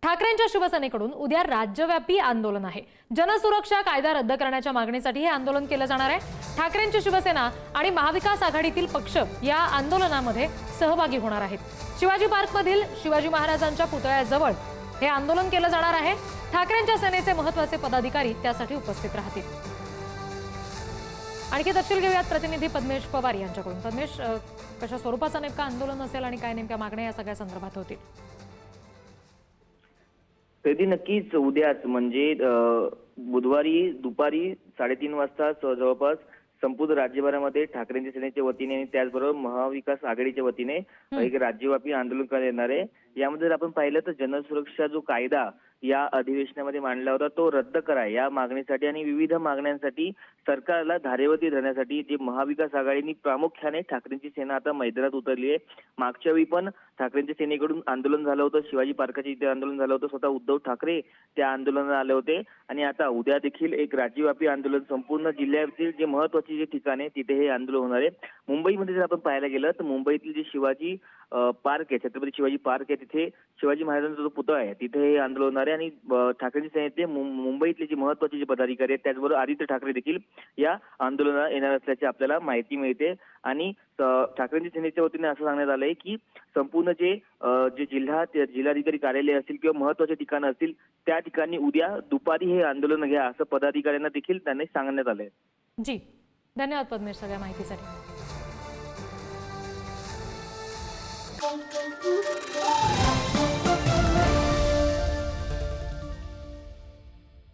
ठाकरेंच्या शिवसेनेकडून उद्या राज्यव्यापी आंदोलन आहे। जनसुरक्षा कायदा रद्द करण्याच्या मागणीसाठी हे आंदोलन केलं जाणार आहे। ठाकरेंची शिवसेना आणि महाविकास आघाडीतील पक्ष या आंदोलनामध्ये सहभागी होणार आहेत। शिवाजी पार्कमधील शिवाजी महाराजांच्या पुतळ्याजवळ हे आंदोलन केलं जाणार आहे। ठाकरेंच्या सेनेचे महत्त्वाचे पदाधिकारी त्यासाठी उपस्थित राहतील। आणखी तपशील घेऊयात प्रतिनिधी पद्मेश पवार यांच्याकडून। पद्मेश, कशा स्वरूपाचं नेमकं आंदोलन असेल आणि काय नेमक्या मागण्या या सगळ्या संदर्भात होतील? कधी नक्कीच उद्याच म्हणजे बुधवारी दुपारी 3:30 वाजता जवळपास संपूर्ण राज्यभरामध्ये ठाकरेंच्या सेनेच्या वतीने आणि त्याचबरोबर महाविकास आघाडीच्या वतीने एक राज्यव्यापी आंदोलन करण्यात येणार आहे। यामध्ये जर आपण पाहिलं तर जनसुरक्षा जो कायदा या अधिवेशनामध्ये मांडला होता तो रद्द करा या मागणीसाठी आणि विविध मागण्यांसाठी सरकारला धारेवरती धरण्यासाठी जे महाविकास आघाडीने प्रामुख्याने ठाकरेंची सेना आता मैदानात उतरली आहे। मागच्या वेळी पण ठाकरेंच्या सेनेकडून आंदोलन झालं होतं, शिवाजी पार्काच्या इथे आंदोलन झालं होतं, स्वतः उद्धव ठाकरे त्या आंदोलनात आले होते आणि आता उद्या देखील एक राज्यव्यापी आंदोलन संपूर्ण जिल्ह्यातील जे महत्त्वाचे जे ठिकाणे तिथे हे आंदोलन होणार आहे। मुंबईमध्ये जर आपण पाहायला गेलं तर मुंबईतील जे शिवाजी पार्क आहे, छत्रपती शिवाजी पार्क आहे, तिथे शिवाजी महाराजांचा जो पुतळा आहे तिथे हे आंदोलन होणार आहे आणि ठाकरे सेनेचे मुंबईतले जे महत्त्वाचे जे पदाधिकारी आहेत त्याचबरोबर आदित्य ठाकरे देखील या आंदोलनात येणार असल्याची आपल्याला माहिती मिळते। आणि ठाकरे सेनेच्या वतीने असं सांगण्यात आलंय की संपूर्ण जे जिल्हाधिकारी कार्यालय असतील किंवा महत्त्वाचे ठिकाणं असतील त्या ठिकाणी उद्या दुपारी हे आंदोलन घ्या असं पदाधिकाऱ्यांना देखील त्यांनी सांगण्यात आलंय। जी, धन्यवाद पद्मेश सगळ्या माहितीसाठी।